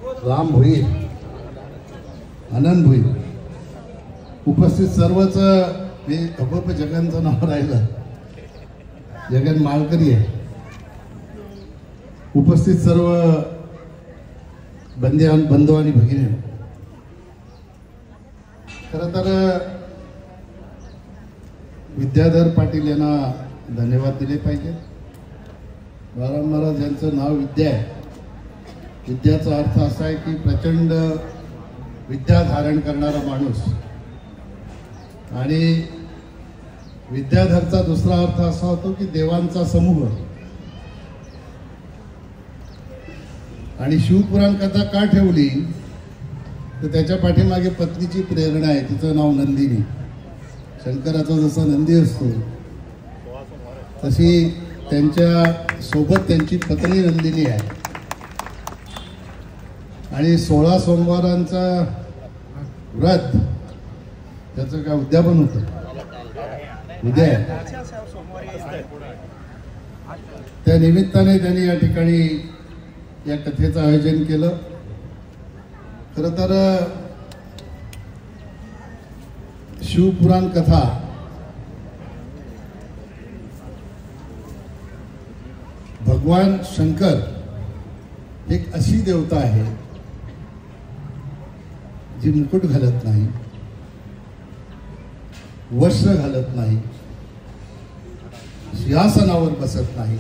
राम भोईर, आनंद भोईर, उपस्थित सर्वच मी अबप जगनचं नाव राहिलं, जगन माळकरी आहे. उपस्थित सर्व बंधू आणि भगिनी, खरं तर विद्याधर पाटील यांना धन्यवाद दिले पाहिजे. बाळाराम महाराज यांचं नाव विद्या आहे. विद्याचा अर्थ असा आहे की प्रचंड विद्या धारण करणारा माणूस. आणि विद्याधरचा दुसरा अर्थ असा होतो की देवांचा समूह. आणि शिवपुराण कथा का ठेवली तर त्याच्या पाठीमागे पत्नीची प्रेरणा आहे. तिचं नाव नंदिनी. शंकराचा जसा नंदी असतो तशी त्यांच्या सोबत त्यांची पत्नी नंदिनी आहे. आणि 16 सोमवारांचा व्रत त्याचं काय उद्यापन होतं, उद्या त्या निमित्ताने त्यांनी या ठिकाणी या कथेचं आयोजन केलं. खरं तर शिवपुराण कथा भगवान शंकर एक अशी देवता आहे जी मुकुट घालत नाही, वस्त्र घालत नाही, सिंहासनावर बसत नाही.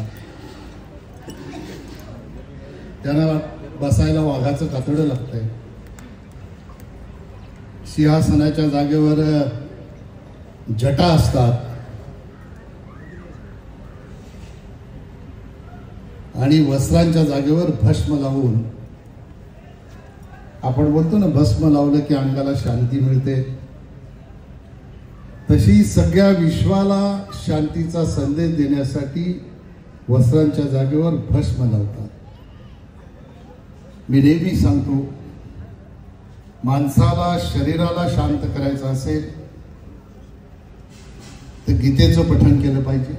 त्यांना बसायला वाघाचं कातडं लागतंय. सिंहासनाच्या जागेवर जटा असतात आणि वस्त्रांच्या जागेवर भस्म लावून, आपण बोलतो ना भस्म लावलं की अंगाला शांती मिळते, तशी सगळ्या विश्वाला शांतीचा संदेश देण्यासाठी वस्त्रांच्या जागेवर भस्म लावतात. मी नेहमी सांगतो, माणसाला शरीराला शांत करायचं असेल तर गीतेचं पठण केलं पाहिजे.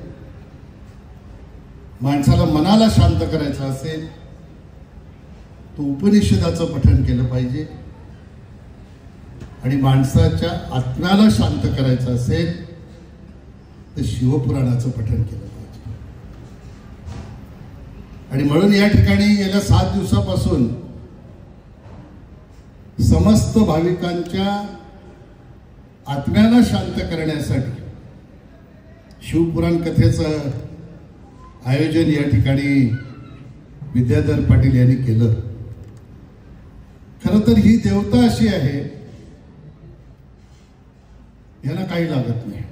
माणसाला मनाला शांत करायचं असेल तो उपनिषदाचं पठण केलं पाहिजे. आणि माणसाच्या आत्म्याला शांत करायचं असेल तर शिवपुराणाचं पठण केलं पाहिजे. आणि म्हणून या ठिकाणी गेल्या 7 दिवसापासून समस्त भाविकांच्या आत्म्याला शांत करण्यासाठी शिवपुराण कथेचं आयोजन या ठिकाणी विद्याधर पाटील यांनी केलं. खरं तर ही देवता अशी आहे, याला काही लागत नाही.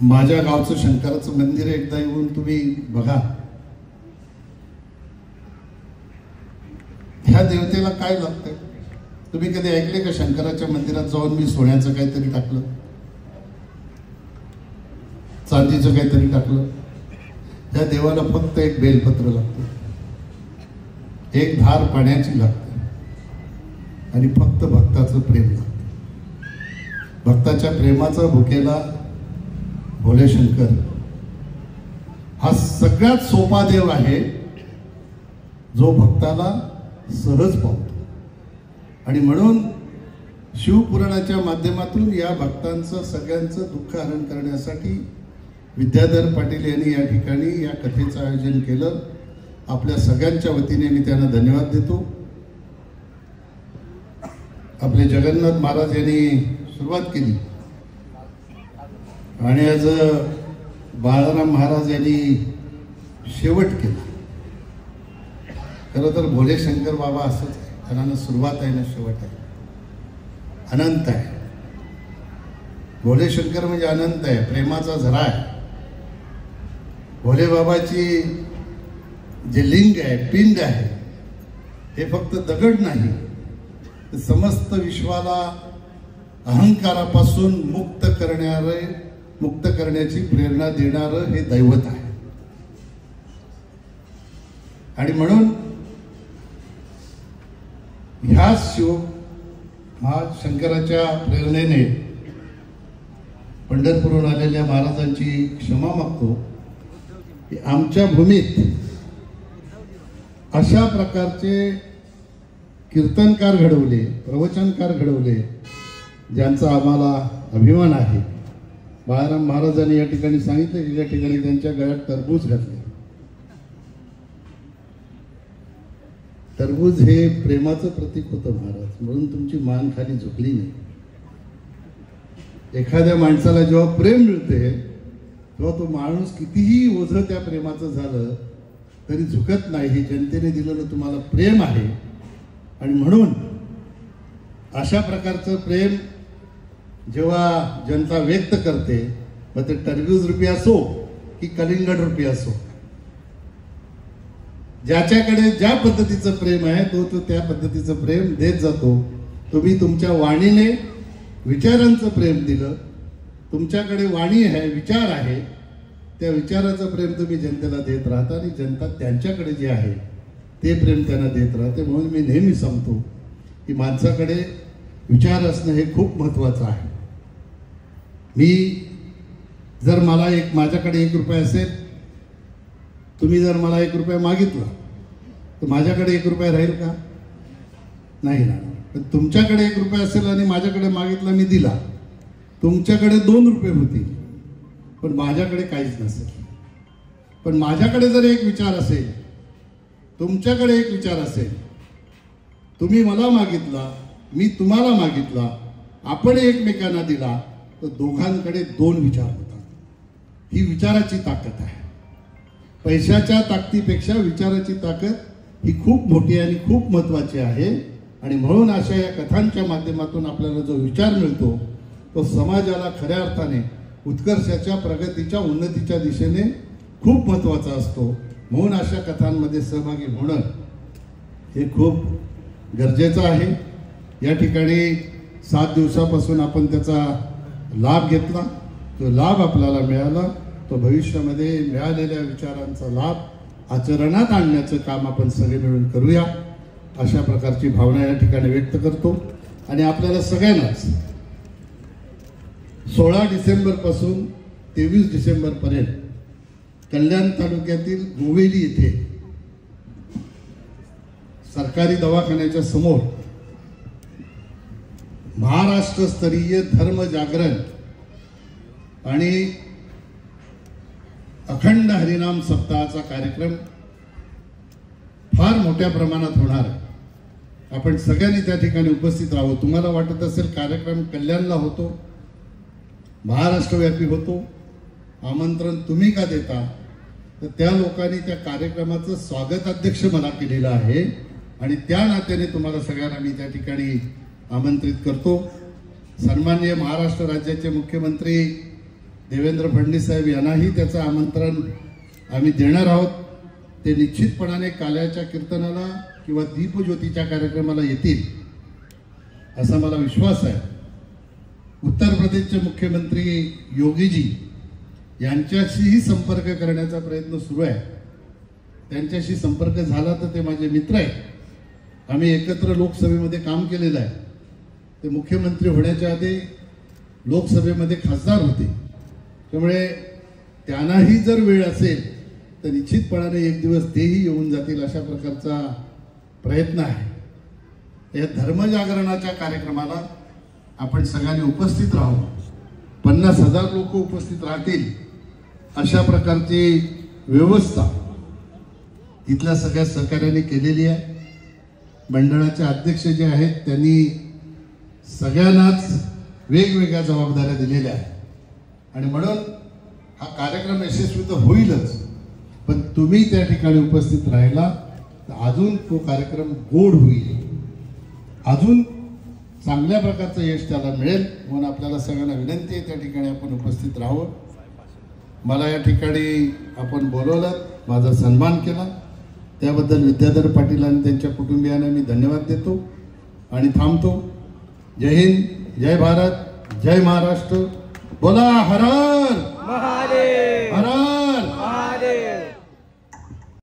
माझ्या गावचं शंकराचं मंदिर एकदा येऊन तुम्ही बघा. ह्या देवतेला काय लागतंय? तुम्ही कधी ऐकले का शंकराच्या मंदिरात जाऊन मी सोन्याचं काहीतरी टाकलं, चांदीचं काहीतरी टाकलं? त्या देवाला फक्त एक बेलपत्र लागतं, एक धार पाण्याची लागते आणि फक्त भक्ताचं प्रेम लागतं. भक्ताच्या प्रेमाचा भुकेला भोले शंकर हा सगळ्यात सोपा देव आहे जो भक्ताला सहज पावतो. आणि म्हणून शिवपुराणाच्या माध्यमातून या भक्तांचं सगळ्यांचं दुःख हरण करण्यासाठी विद्याधर पाटील यांनी या ठिकाणी या कथेचं आयोजन केलं. आपल्या सगळ्यांच्या वतीने मी त्यांना धन्यवाद देतो. आपले जगन्नाथ महाराज यांनी सुरुवात केली आणि आज बाळाराम महाराज यांनी शेवट केला. खरं तर भोले शंकर बाबा असंच आहे, त्यांना सुरुवात आहे ना शेवट आहे, अनंत आहे. भोले शंकर म्हणजे अनंत आहे, प्रेमाचा झरा आहे. भोले बाबाची जे लिंग आहे, पिंड आहे, हे फक्त दगड नाही, तर समस्त विश्वाला अहंकारापासून मुक्त करण्याची प्रेरणा देणारं हे दैवत आहे. आणि म्हणून ह्या शंकराच्या प्रेरणेने पंढरपूरहून आलेल्या महाराजांची क्षमा मागतो की आमच्या भूमीत अशा प्रकारचे कीर्तनकार घडवले, प्रवचनकार घडवले, ज्यांचा आम्हाला अभिमान आहे. बाळाराम महाराजांनी या ठिकाणी सांगितलं की या ठिकाणी त्यांच्या गळ्यात टरबूज घातले. टरबूज हे प्रेमाचं प्रतीक होतं महाराज, म्हणून तुमची मान खाली झुकली नाही. एखाद्या माणसाला जेव्हा प्रेम मिळते तेव्हा तो माणूस कितीही ओझं त्या प्रेमाचं झालं तरी झुकत नाही. हे जनतेने दिलेलं तुम्हाला प्रेम आहे आणि म्हणून अशा प्रकारचं प्रेम जेव्हा जनता व्यक्त करते, मग ते टरबूज रूपी असो की कलिंगड रूपी असो, ज्याच्याकडे ज्या पद्धतीचं प्रेम आहे तो त्या पद्धतीचं प्रेम देत जातो. तुम्ही तुमच्या वाणीने विचारांचं प्रेम दिलं. तुमच्याकडे वाणी आहे, विचार आहे, त्या विचाराचं प्रेम तुम्ही जनतेला देत राहता आणि जनता त्यांच्याकडे जे आहे ते प्रेम त्यांना देत राहते. म्हणून मी नेहमी सांगतो की माणसाकडे विचार असणं हे खूप महत्त्वाचं आहे. मी जर माझ्याकडे 1 रुपया असेल, तुम्ही जर मला 1 रुपया मागितला तर माझ्याकडे 1 रुपया राहील का? नाही राहणार. पण तुमच्याकडे 1 रुपया असेल आणि माझ्याकडे मागितला, मी दिला, तुमच्याकडे 2 रुपये होतील पण माझ्याकडे काहीच नसेल. पण माझ्याकडे जर एक विचार असेल, तुमच्याकडे एक विचार असेल, तुम्ही मला मागितला, मी तुम्हाला मागितला, आपण एकमेकांना दिला, तर दोघांकडे 2 विचार होतात. ही विचाराची ताकद आहे. पैशाच्या ताकदीपेक्षा विचाराची ताकद ही खूप मोठी आणि खूप महत्त्वाची आहे. आणि म्हणून अशा या कथांच्या माध्यमातून आपल्याला जो विचार मिळतो तो समाजाला खऱ्या अर्थाने उत्कर्षाच्या, प्रगतीच्या, उन्नतीच्या दिशेने खूप महत्त्वाचा असतो. म्हणून अशा कथांमध्ये सहभागी होणं हे खूप गरजेचं आहे. या ठिकाणी 7 दिवसापासून आपण त्याचा लाभ घेतला. तो लाभ आपल्याला मिळाला. तो भविष्यामध्ये मिळालेल्या विचारांचा लाभ आचरणात आणण्याचं काम आपण सगळे मिळून करूया, अशा प्रकारची भावना या ठिकाणी व्यक्त करतो. आणि आपल्याला सगळ्यांनाच 16 डिसेंबरपासून 23 डिसेंबरपर्यंत कल्याण तालुक्यातील गोवेली येथे सरकारी दवाखान्याच्या समोर महाराष्ट्रस्तरीय धर्म जागरण आणि अखंड हरिनाम सप्ताहाचा कार्यक्रम फार मोठ्या प्रमाणात होणार आहे. आपण सगळ्यांनी त्या ठिकाणी उपस्थित राहावं. तुम्हाला वाटत असेल कार्यक्रम कल्याणला होतो, महाराष्ट्रव्यापी होतो, आमंत्रण तुम्ही का देता? तर त्या लोकांनी त्या कार्यक्रमाचं स्वागताध्यक्ष मला केलेलं आहे आणि त्या नात्याने तुम्हाला सगळ्यांना मी त्या ठिकाणी आमंत्रित करतो. सन्माननीय महाराष्ट्र राज्याचे मुख्यमंत्री देवेंद्र फडणवीस साहेब यांनाही त्याचं आमंत्रण आम्ही देणार आहोत. ते निश्चितपणाने काल्याच्या कीर्तनाला किंवा दीपज्योतीच्या कार्यक्रमाला येतील असा मला विश्वास आहे. उत्तर प्रदेशचे मुख्यमंत्री योगीजी यांच्याशीही संपर्क करण्याचा प्रयत्न सुरू आहे. त्यांच्याशी संपर्क झाला तर ते माझे मित्र आहेत. आम्ही एकत्र लोकसभेमध्ये काम केलेलं आहे. ते मुख्यमंत्री होण्याच्या आधी लोकसभेमध्ये खासदार होते. त्यामुळे त्यांनाही जर वेळ असेल तर निश्चितपणाने एक दिवस तेही येऊन जातील अशा प्रकारचा प्रयत्न आहे. या धर्मजागरणाच्या कार्यक्रमाला आपण सगळ्यांनी उपस्थित राहू. 50,000 लोक उपस्थित राहतील अशा प्रकारची व्यवस्था इथल्या सगळ्या सहकार्याने केलेली आहे. मंडळाचे अध्यक्ष जे आहेत त्यांनी सगळ्यांनाच वेगवेगळ्या जबाबदाऱ्या दिलेल्या आहेत आणि म्हणून हा कार्यक्रम यशस्वी तर होईलच, पण तुम्ही त्या ठिकाणी उपस्थित राहिला तर अजून तो कार्यक्रम गोड होईल, अजून चांगल्या प्रकारचं यश त्याला मिळेल. म्हणून आपल्याला सगळ्यांना विनंती आहे त्या ठिकाणी आपण उपस्थित राहावं. मला या ठिकाणी आपण बोलवलं, माझा सन्मान केला, त्याबद्दल विद्याधर पाटील आणि त्यांच्या कुटुंबियांना मी धन्यवाद देतो आणि थांबतो. जय हिंद, जय भारत, जय महाराष्ट्र. बोला हर हर